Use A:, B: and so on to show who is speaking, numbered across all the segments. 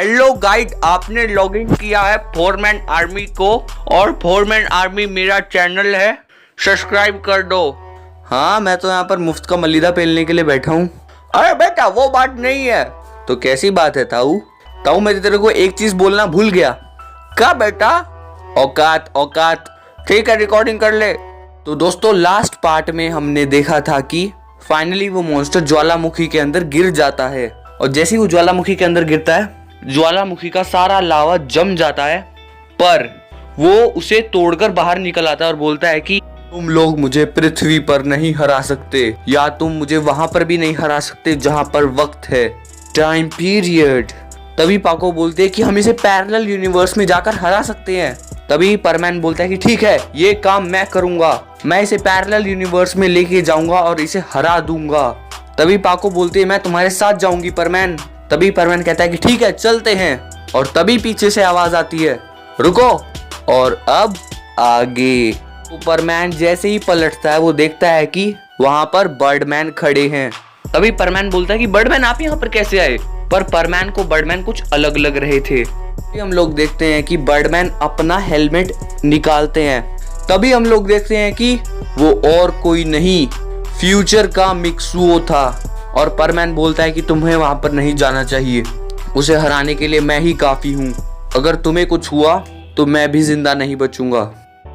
A: Hello guide, आपने login किया है फोरमैन आर्मी को और फोरमैन आर्मी मेरा चैनल है, सब्सक्राइब कर दो।
B: हाँ, मैं तो यहाँ पर मुफ्त का मलिदा पेलने के लिए बैठा हूँ।
A: अरे बेटा वो बात नहीं है।
B: तो कैसी बात है ताऊ? ताऊ मैं तेरे को एक चीज बोलना भूल गया।
A: क्या बेटा?
B: औकात औकात।
A: ठीक है, रिकॉर्डिंग कर ले।
B: तो दोस्तों, लास्ट पार्ट में हमने देखा था कि फाइनली वो मॉन्स्टर ज्वालामुखी के अंदर गिर जाता है और जैसे ही वो ज्वालामुखी के अंदर गिरता है, ज्वालामुखी का सारा लावा जम जाता है, पर वो उसे तोड़कर बाहर निकल आता है और बोलता है कि तुम लोग मुझे पृथ्वी पर नहीं हरा सकते, या तुम मुझे वहां पर भी नहीं हरा सकते जहां पर वक्त है, टाइम पीरियड। तभी पाको बोलते हैं कि हम इसे पैरेलल यूनिवर्स में जाकर हरा सकते हैं। तभी परमैन बोलता है कि ठीक है, ये काम मैं करूंगा, मैं इसे पैरेलल यूनिवर्स में लेके जाऊंगा और इसे हरा दूंगा। तभी पाको बोलते हैं मैं तुम्हारे साथ जाऊंगी परमैन। तभी परमैन कहता है कि ठीक है, चलते हैं। और तभी पीछे से आवाज आती है, रुको। और अब आगे परमैन जैसे ही पलटता है, वो देखता है कि वहां पर बर्डमैन खड़े हैं। तभी परमैन बोलता है कि बर्डमैन आप यहाँ पर कैसे आए? पर परमैन को बर्डमैन कुछ अलग लग रहे थे। हम लोग देखते हैं कि बर्डमैन अपना हेलमेट निकालते हैं। तभी हम लोग देखते हैं कि वो और कोई नहीं, फ्यूचर का मिक्सुओ था। और परमैन बोलता है कि तुम्हें वहां पर नहीं जाना चाहिए, उसे हराने के लिए मैं ही काफी हूँ। अगर तुम्हें कुछ हुआ तो मैं भी जिंदा नहीं बचूंगा।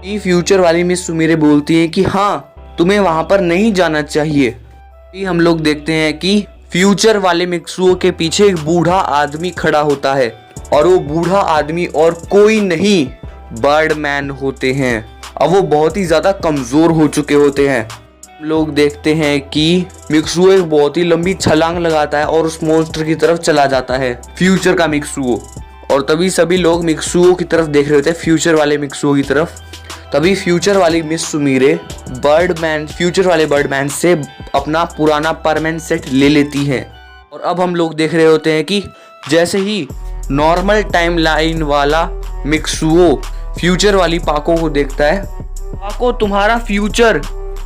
B: ये फ्यूचर वाली मिस सुमीरे बोलती है कि हाँ, तुम्हें वहां पर नहीं जाना चाहिए। हम लोग देखते हैं कि फ्यूचर वाले मिक्सुओ के पीछे एक बूढ़ा आदमी खड़ा होता है और वो बूढ़ा आदमी और कोई नहीं, बर्डमैन होते हैं। अब वो बहुत ही ज्यादा कमजोर हो चुके होते हैं। लोग देखते हैं कि मिक्सुओ एक बहुत ही लंबी छलांग लगाता है और उस मॉन्स्टर की तरफ चला जाता है, फ्यूचर का मिक्सुओ। और तभी सभी लोग मिक्सुओ की तरफ देख रहे होते हैं, फ्यूचर वाले मिक्सुओ की तरफ। तभी फ्यूचर वाली मिस सुमीरे फ्यूचर वाले बर्डमैन से अपना पुराना परमानेंट सेट ले लेती है। और अब हम लोग देख रहे होते हैं कि जैसे ही नॉर्मल टाइमलाइन वाला मिक्सुओ फ्यूचर वाली पाको को देखता है, पाको तुम्हारा फ्यूचर।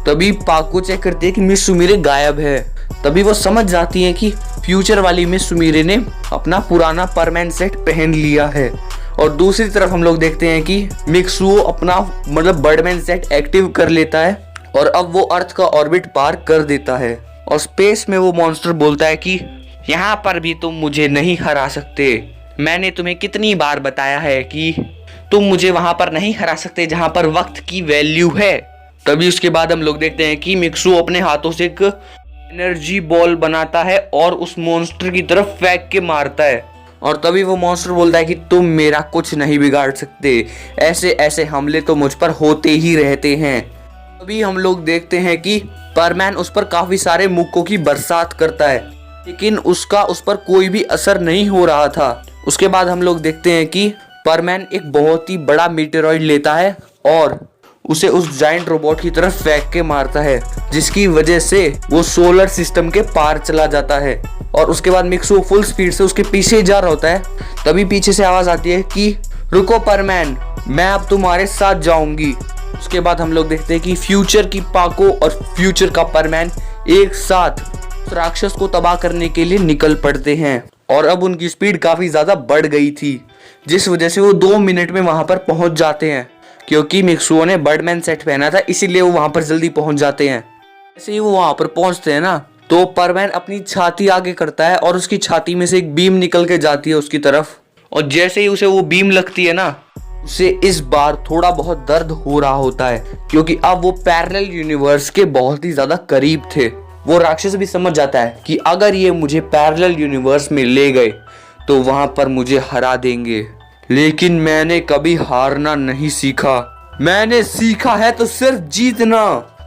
B: तभी पाको चेक करती है कि मिस सुमीरे गायब है। तभी वो समझ जाती है कि फ्यूचर वाली मिस सुमीरे ने अपना पुराना परमानेंट सेट पहन लिया है। और दूसरी तरफ हम लोग देखते हैं कि मिक्सुओ अपना बर्डमैन सेट एक्टिव कर लेता है और अब वो अर्थ का ऑर्बिट पार कर देता है। और स्पेस में वो मॉन्स्टर बोलता है कि यहाँ पर भी तुम मुझे नहीं हरा सकते। मैंने तुम्हें कितनी बार बताया है कि तुम मुझे वहां पर नहीं हरा सकते जहां पर वक्त की वैल्यू है। तभी उसके बाद हम लोग देखते हैं कि मिक्सुओ अपने हाथों से एक एनर्जी बॉल बनाता है और उस मॉन्स्टर की तरफ फेंक के मारता है। और तभी वो मॉन्स्टर बोलता है कि तुम मेरा कुछ नहीं बिगाड़ सकते, ऐसे ऐसे हमले तो मुझ पर होते ही रहते हैं। तभी हम लोग देखते हैं कि परमैन उस पर काफी सारे मुक्कों की बरसात करता है, लेकिन उसका उस पर कोई भी असर नहीं हो रहा था। उसके बाद हम लोग देखते हैं कि परमैन एक बहुत ही बड़ा मीटेरॉइड लेता है और उसे उस जायंट रोबोट की तरफ फेंक के मारता है, जिसकी वजह से वो सोलर सिस्टम के पार चला जाता है। और उसके बाद मिक्सुओ फुल स्पीड से उसके पीछे जा रहा होता है। तभी पीछे से आवाज आती है कि रुको परमैन, मैं अब तुम्हारे साथ जाऊंगी। उसके बाद हम लोग देखते हैं कि फ्यूचर की पाको और फ्यूचर का परमैन एक साथ राक्षस को तबाह करने के लिए निकल पड़ते हैं। और अब उनकी स्पीड काफी ज्यादा बढ़ गई थी, जिस वजह से वो 2 मिनट में वहां पर पहुंच जाते हैं। क्योंकि मिक्सुओ ने बर्डमैन सेट पहना था, इसीलिए वो वहां पर जल्दी पहुंच जाते हैं। जैसे ही वो वहां पर पहुंचते हैं ना, तो परमैन अपनी छाती आगे करता है और उसकी छाती में से एक बीम निकल के जाती है उसकी तरफ। और जैसे ही उसे वो बीम लगती है ना, उसे इस बार थोड़ा बहुत दर्द हो रहा होता है, क्योंकि अब वो पैरेलल यूनिवर्स के बहुत ही ज्यादा करीब थे। वो राक्षस भी समझ जाता है कि अगर ये मुझे पैरेलल यूनिवर्स में ले गए तो वहां पर मुझे हरा देंगे। लेकिन मैंने कभी हारना नहीं सीखा, मैंने सीखा है तो सिर्फ जीतना।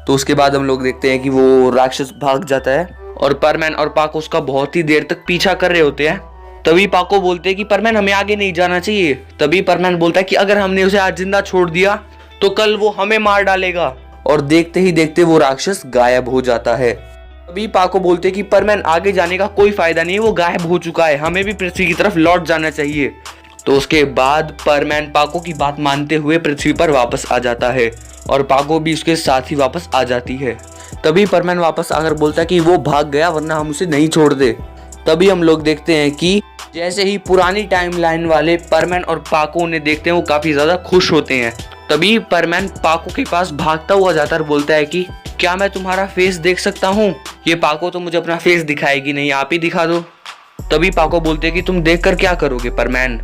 B: तो उसके बाद हम लोग देखते हैं कि वो राक्षस भाग जाता है और परमैन और पाको उसका बहुत ही देर तक पीछा कर रहे होते हैं। तभी पाको बोलते हैं कि परमैन हमें आगे नहीं जाना चाहिए। तभी परमैन बोलता है कि अगर हमने उसे आज जिंदा छोड़ दिया तो कल वो हमें मार डालेगा। और देखते ही देखते वो राक्षस गायब हो जाता है। तभी पाको बोलते हैं कि परमैन आगे जाने का कोई फायदा नहीं है, वो गायब हो चुका है, हमें भी पृथ्वी की तरफ लौट जाना चाहिए। तो उसके बाद परमैन पाको की बात मानते हुए पृथ्वी पर वापस आ जाता है और पाको भी उसके साथ ही वापस आ जाती है। तभी परमैन वापस आकर बोलता है कि वो भाग गया, वरना हम उसे नहीं छोड़ दे। तभी हम लोग देखते हैं कि जैसे ही पुरानी टाइमलाइन वाले परमैन और पाको उन्हें देखते हैं वो काफी ज्यादा खुश होते हैं। तभी परमैन पाको के पास भागता हुआ जाता है और बोलता है कि क्या मैं तुम्हारा फेस देख सकता हूँ? ये पाको तो मुझे अपना फेस दिखाएगी नहीं, आप ही दिखा दो। तभी पाको बोलते हैं कि तुम देखकर क्या करोगे परमैन।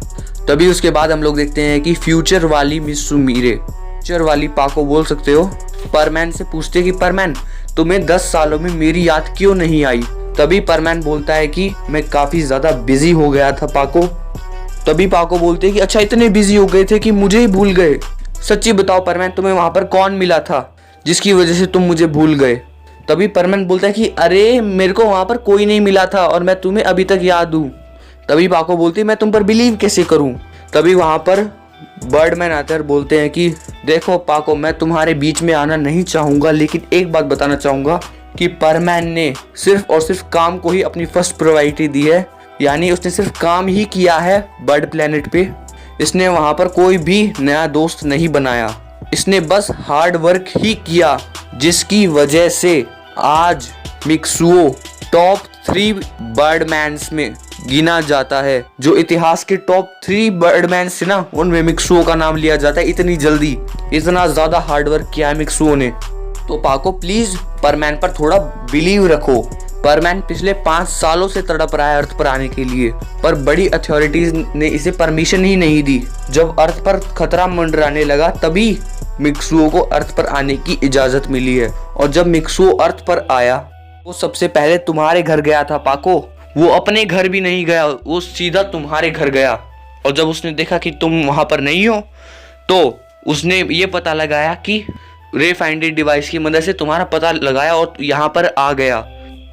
B: तभी उसके बाद हम लोग देखते हैं कि फ्यूचर वाली मिस सुमीरे, फ्यूचर वाली पाको बोल सकते हो, परमैन से पूछते कि परमैन तुम्हें 10 सालों में मेरी याद क्यों नहीं आई? तभी परमैन बोलता है कि मैं काफी ज्यादा बिजी हो गया था पाको। तभी पाको बोलते हैं कि अच्छा इतने बिजी हो गए थे कि मुझे ही भूल गए। सच्ची बताओ परमैन तुम्हें वहां पर कौन मिला था जिसकी वजह से तुम मुझे भूल गए? तभी परमैन बोलता है कि अरे मेरे को वहां पर कोई नहीं मिला था और मैं तुम्हें अभी तक याद हूँ। तभी पाको बोलती है मैं तुम पर बिलीव कैसे करूँ? तभी वहां पर बर्डमैन आते हैं और बोलते हैं कि देखो पाको मैं तुम्हारे बीच में आना नहीं चाहूंगा, लेकिन एक बात बताना चाहूंगा कि परमैन ने सिर्फ और सिर्फ काम को ही अपनी फर्स्ट प्रायोरिटी दी है, यानी उसने सिर्फ काम ही किया है बर्ड प्लेनेट पे। इसने वहां पर कोई भी नया दोस्त नहीं बनाया, इसने बस हार्ड वर्क ही किया, जिसकी वजह से आज मिक्सुओ टॉप 3 बर्डमैन्स में गिना जाता है। जो इतिहास के टॉप 3 बर्डमैन्स थे ना उनमें मिक्सुओ का नाम लिया जाता है। इतनी जल्दी इतना ज्यादा हार्डवर्क किया है मिक्सुओ ने। तो पाको प्लीज परमैन पर थोड़ा बिलीव रखो। परमैन पिछले 5 सालों से तड़प रहा है अर्थ पर आने के लिए, पर बड़ी अथॉरिटीज ने इसे परमिशन ही नहीं दी। जब अर्थ पर खतरा मंडराने लगा तभी मिक्सुओ को अर्थ पर आने की इजाजत मिली है। और जब मिक्सुओ अर्थ पर आया वो सबसे पहले तुम्हारे घर गया था पाको। वो अपने घर भी नहीं गया, वो सीधा तुम्हारे घर गया। और जब उसने देखा कि तुम वहां पर नहीं हो तो उसने ये पता लगाया कि रे फाइंडेड डिवाइस की मदद से तुम्हारा पता लगाया और यहाँ पर आ गया।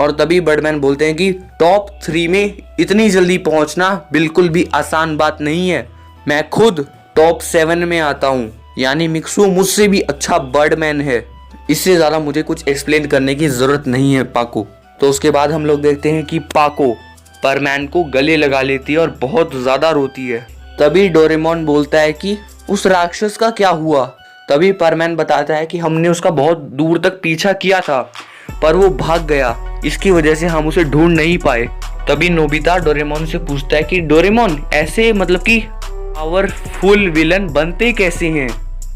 B: और तभी बर्डमैन बोलते हैं कि टॉप 3 में इतनी जल्दी पहुंचना बिल्कुल भी आसान बात नहीं है। मैं खुद टॉप 7 में आता हूँ, यानी मिक्सुओ मुझसे भी अच्छा बर्डमैन है। इससे ज्यादा मुझे कुछ एक्सप्लेन करने की जरूरत नहीं है पाको। तो उसके बाद हम लोग देखते हैं कि पाको परमैन को गले लगा लेती है और बहुत ज्यादा रोती है। तभी डोरेमोन बोलता है कि उस राक्षस का क्या हुआ? तभी परमैन बताता है कि हमने उसका बहुत दूर तक पीछा किया था पर वो भाग गया, इसकी वजह से हम उसे ढूंढ नहीं पाए। तभी नोबिता डोरेमोन से पूछता है कि डोरेमोन ऐसे मतलब कि पावरफुल विलन बनते कैसे हैं?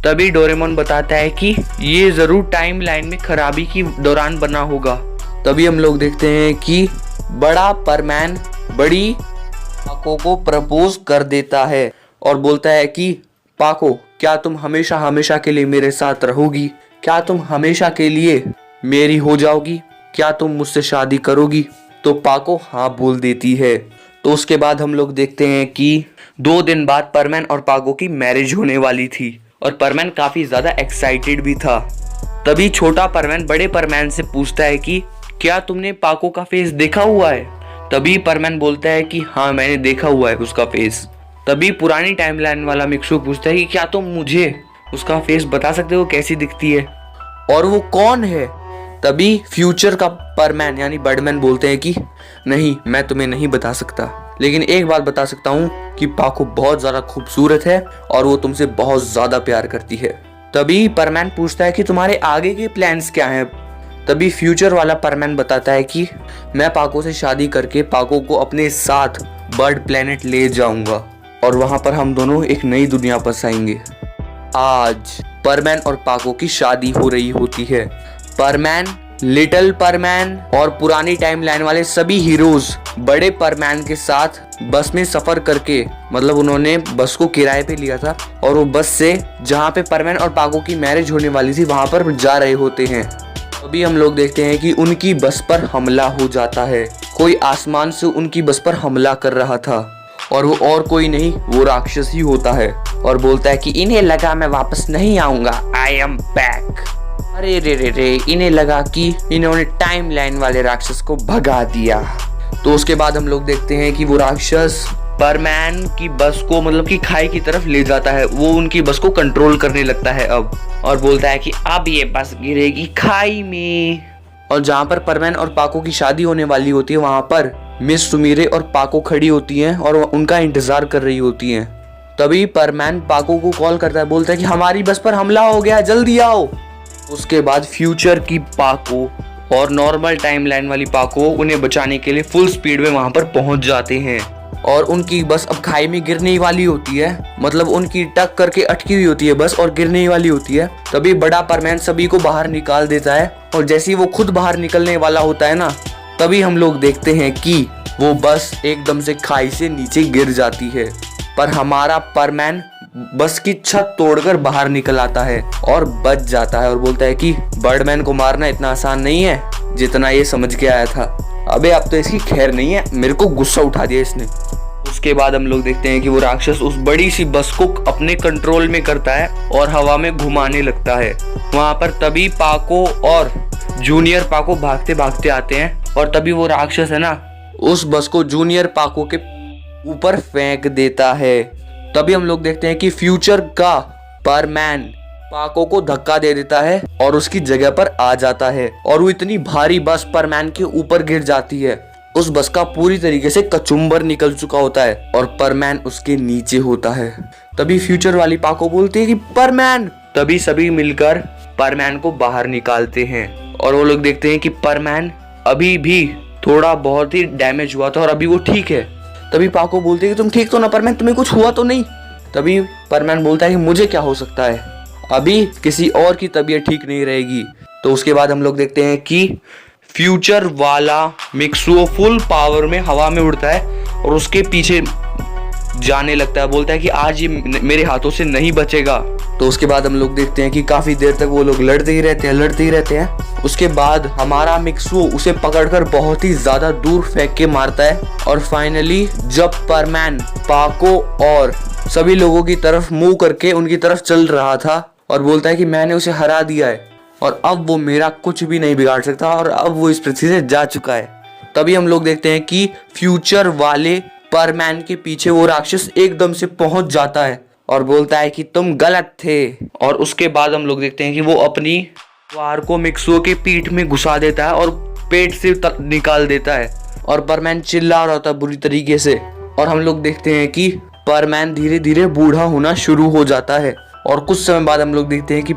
B: तभी डोरेमोन बताता है कि ये जरूर टाइम लाइन में खराबी की दौरान बना होगा। तभी हम लोग देखते हैं कि बड़ा परमैन बड़ी पाको को प्रपोज कर देता है और बोलता है कि पाको क्या तुम हमेशा हमेशा के लिए मेरे साथ रहोगी? क्या तुम हमेशा के लिए मेरी हो जाओगी? क्या तुम मुझसे शादी करोगी? तो पाको हाँ बोल देती है। तो उसके बाद हम लोग देखते हैं कि 2 दिन बाद परमैन और पाको की मैरिज होने वाली थी और परमैन काफी ज्यादा एक्साइटेड भी था। तभी छोटा परमैन बड़े परमैन से पूछता है कि क्या तुमने पाको का फेस देखा हुआ है? तभी परमैन बोलता है कि हाँ मैंने देखा हुआ है उसका फेस। तभी पुरानी टाइमलाइन वाला मिक्सुओ पूछता है कि क्या तुम मुझे उसका फेस बता सकते हो कैसी दिखती है और वो कौन है? तभी फ्यूचर का परमैन यानी बर्डमैन बोलते हैं कि नहीं मैं तुम्हें नहीं बता सकता, लेकिन एक बात बता सकता हूँ कि पाको बहुत ज्यादा खूबसूरत है और वो तुमसे बहुत ज्यादा प्यार करती है। तभी परमैन पूछता है कि तुम्हारे आगे के प्लान्स क्या हैं? तभी फ्यूचर वाला परमैन बताता है कि मैं पाको से शादी करके पाको को अपने साथ बर्ड प्लेनेट ले जाऊंगा और वहां पर हम दोनों एक नई दुनिया बसाएंगे। आज परमैन और पाको की शादी हो रही होती है। परमैन, लिटिल परमैन और पुरानी टाइमलाइन वाले सभी हीरोज बड़े परमैन के साथ बस में सफर करके, मतलब उन्होंने बस को किराए पे लिया था और वो बस से जहाँ पे परमैन और पाको की मैरिज होने वाली थी वहां पर जा रहे होते हैं। अभी हम लोग देखते हैं कि उनकी बस पर हमला हो जाता है। कोई आसमान से उनकी बस पर हमला कर रहा था और वो और कोई नहीं वो राक्षस ही होता है और बोलता है कि इन्हें लगा मैं वापस नहीं आऊंगा, आई एम बैक। अरे रे रे रे, इन्हें लगा कि इन्होंने टाइमलाइन वाले राक्षस को भगा दिया। तो उसके बाद हम लोग देखते हैं कि वो राक्षस परमैन की बस को मतलब कि खाई की तरफ ले जाता है। वो उनकी बस को कंट्रोल करने लगता है अब और बोलता है कि अब ये बस गिरेगी खाई में। और जहाँ पर परमैन और पाको की शादी होने वाली होती है वहां पर मिस सुमीरे और पाको खड़ी होती हैं और उनका इंतजार कर रही होती हैं। तभी परमैन पाको को कॉल करता है, बोलता है कि हमारी बस पर हमला हो गया, जल्दी आओ। उसके बाद फ्यूचर की पाको और नॉर्मल टाइमलाइन वाली पाको उन्हें बचाने के लिए फुल स्पीड में वहां पर पहुंच जाते हैं। और उनकी बस अब खाई में गिरने ही वाली होती है, मतलब उनकी टक करके अटकी हुई होती है बस और गिरने ही वाली होती है। तभी बड़ा परमैन सभी को बाहर निकाल देता है और जैसे ही वो खुद बाहर निकलने वाला होता है ना, तभी हम लोग देखते हैं कि वो बस एकदम से खाई से नीचे गिर जाती है। पर हमारा परमैन बस की छत तोड़कर बाहर निकल आता है और बच जाता है और बोलता है कि बर्डमैन को मारना इतना आसान नहीं है जितना ये समझ के आया था। अबे अब तो इसकी खैर नहीं है, मेरे को गुस्सा उठा दिया इसने। उसके बाद हम लोग देखते हैं कि वो राक्षस उस बड़ी सी बस को अपने कंट्रोल में करता है और हवा में घुमाने लगता है। वहां पर तभी पाको और जूनियर पाको भागते भागते आते हैं और तभी वो राक्षस है ना उस बस को जूनियर पाको के ऊपर फेंक देता है। तभी हम लोग देखते हैं कि फ्यूचर का परमैन पाको को धक्का दे देता है और उसकी जगह पर आ जाता है और वो इतनी भारी बस परमैन के ऊपर गिर जाती है। उस बस का पूरी तरीके से कचुम्बर निकल चुका होता है और परमैन उसके नीचे होता है। तभी फ्यूचर वाली पाको बोलती है कि परमैन। तभी सभी मिलकर परमैन को बाहर निकालते हैं और वो लोग देखते हैं कि परमैन अभी भी थोड़ा बहुत ही डैमेज हुआ था और अभी वो ठीक है। तभी पाको बोलते है कि तुम ठीक तो ना परमैन, तुम्हें कुछ हुआ तो नहीं? तभी परमैन बोलता है कि मुझे क्या हो सकता है, अभी किसी और की तबीयत ठीक नहीं रहेगी। तो उसके बाद हम लोग देखते हैं कि फ्यूचर वाला मिक्सुओ फुल पावर में हवा में उड़ता है और उसके पीछे जाने लगता है, बोलता है कि आज ये मेरे हाथों से नहीं बचेगा। तो उसके बाद हम लोग देखते हैं कि काफी देर तक वो लोग लड़ते ही रहते हैं। उसके बाद हमारा मिक्सुओ उसे पकड़कर बहुत ही ज्यादा दूर फेंक के मारता है और फाइनली जब परमैन पाको और सभी लोगों की तरफ मुंह करके उनकी तरफ चल रहा था और बोलता है कि मैंने उसे हरा दिया है और अब वो मेरा कुछ भी नहीं बिगाड़ सकता और अब वो इस पृथ्वी से जा चुका है। तभी हम लोग देखते हैं कि फ्यूचर वाले परमैन के पीछे वो राक्षस एकदम से पहुंच जाता है और बोलता है कि तुम गलत थे। और उसके बाद हम लोग देखते हैं कि वो अपनी वार को मिक्सुओ के पीठ में घुसा देता है और पेट से निकाल देता है और परमैन चिल्ला रहा था बुरी तरीके से। और हम लोग देखते हैं कि परमैन धीरे धीरे बूढ़ा होना शुरू हो जाता है और कुछ समय बाद हम लोग देखते हैं कि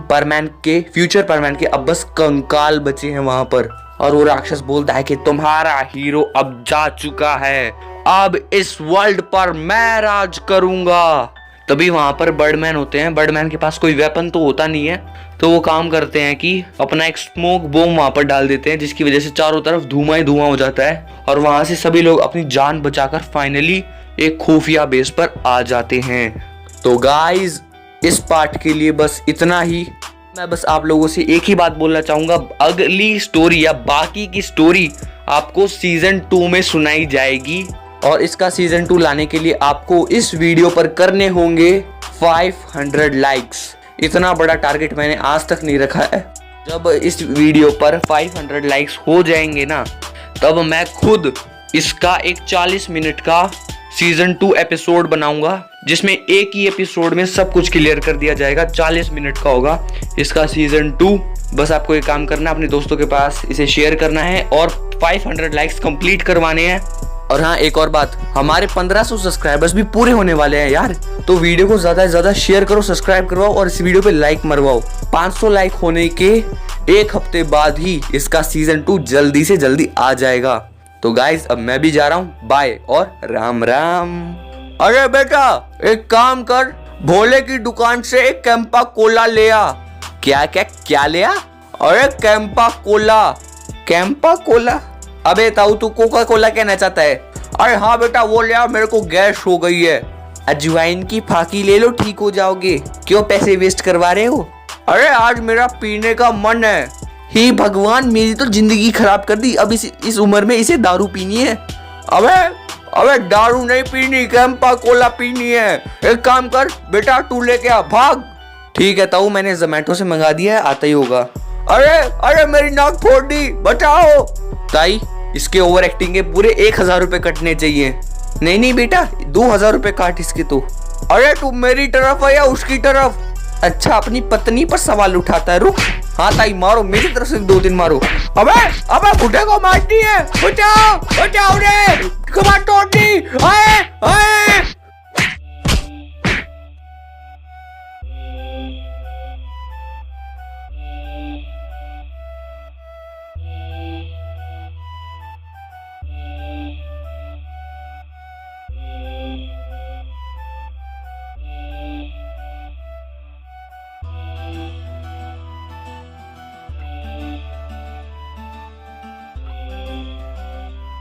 B: फ्यूचर परमैन के अब बस कंकाल बचे हैं वहां पर। और वो राक्षस बोलता है कि तुम्हारा हीरो अब जा चुका है, अब इस वर्ल्ड पर मैं राज करूंगा। तभी वहां पर बर्डमैन होते हैं। बर्डमैन के पास कोई वेपन तो होता नहीं है, तो वो काम करते हैं कि अपना एक स्मोक बॉम्ब वहां पर डाल देते हैं जिसकी वजह से चारों तरफ धुआं ही धुआं हो जाता है और वहां से सभी लोग अपनी जान बचाकर फाइनली एक खुफिया बेस पर आ जाते हैं। तो गाइज इस पार्ट के लिए बस इतना ही। मैं बस आप लोगों से एक ही बात बोलना चाहूंगा, अगली स्टोरी या बाकी की स्टोरी आपको सीजन 2 में सुनाई जाएगी और इसका सीजन 2 लाने के लिए आपको इस वीडियो पर करने होंगे 500 लाइक्स। इतना बड़ा टारगेट मैंने आज तक नहीं रखा है। जब इस वीडियो पर 500 लाइक्स हो जाएंगे ना, तब मैं खुद इसका एक 40 मिनट का सीजन 2 एपिसोड बनाऊंगा जिसमें एक ही एपिसोड में सब कुछ क्लियर कर दिया जाएगा। 40 मिनट का होगा इसका सीजन 2। बस आपको एक काम करना है, अपने दोस्तों के पास इसे शेयर करना है और 500 लाइक्स कंप्लीट करवाने हैं। और हाँ, एक और बात, हमारे 1500 सब्सक्राइबर्स भी पूरे होने वाले हैं यार, तो वीडियो को ज्यादा से ज्यादा शेयर करो, सब्सक्राइब करवाओ और इस वीडियो पे लाइक मरवाओ। 500 लाइक होने के एक हफ्ते बाद ही इसका सीजन 2 जल्दी से जल्दी आ जाएगा। तो गाइस अब मैं भी जा रहा हूँ, बाय और राम राम। अरे बेटा एक काम कर, भोले की दुकान से एक कैंपा कोला ले आ। क्या ले आ? अरे कैंपा कोला। अबे ताऊ तू कोका कोला कहना चाहता है? अरे हाँ बेटा वो ले आ, मेरे को गैस हो गई है। अजवाइन की फाकी ले लो, ठीक हो जाओगे। क्यों पैसे वेस्ट करवा रहे हो? अरे आज मेरा पीने का मन है। हे भगवान, मेरी तो जिंदगी खराब कर दी। अब इस उम्र में इसे दारू पीनी है? अबे दारू नहीं पीनी, कैंपा कोला पीनी है। एक काम कर बेटा, तू लेके आ, भाग। ठीक है ताऊ, मैंने जोमेटो से मंगा दिया है, आता ही होगा। अरे मेरी नाक फोड़ दी, बचाओ। ताई इसके ओवर एक्टिंग के पूरे 1000 रुपए कटने चाहिए। नहीं बेटा 2000 रुपए काट इसके। तो अरे तू मेरी तरफ है या उसकी तरफ? अच्छा अपनी पत्नी पर सवाल उठाता है। रुक, हाँ ताई मारो, मेरी तरफ से 2-3 मारो। अबे बुढ़े को मारती है, बचाओ रे, कमाल तोड़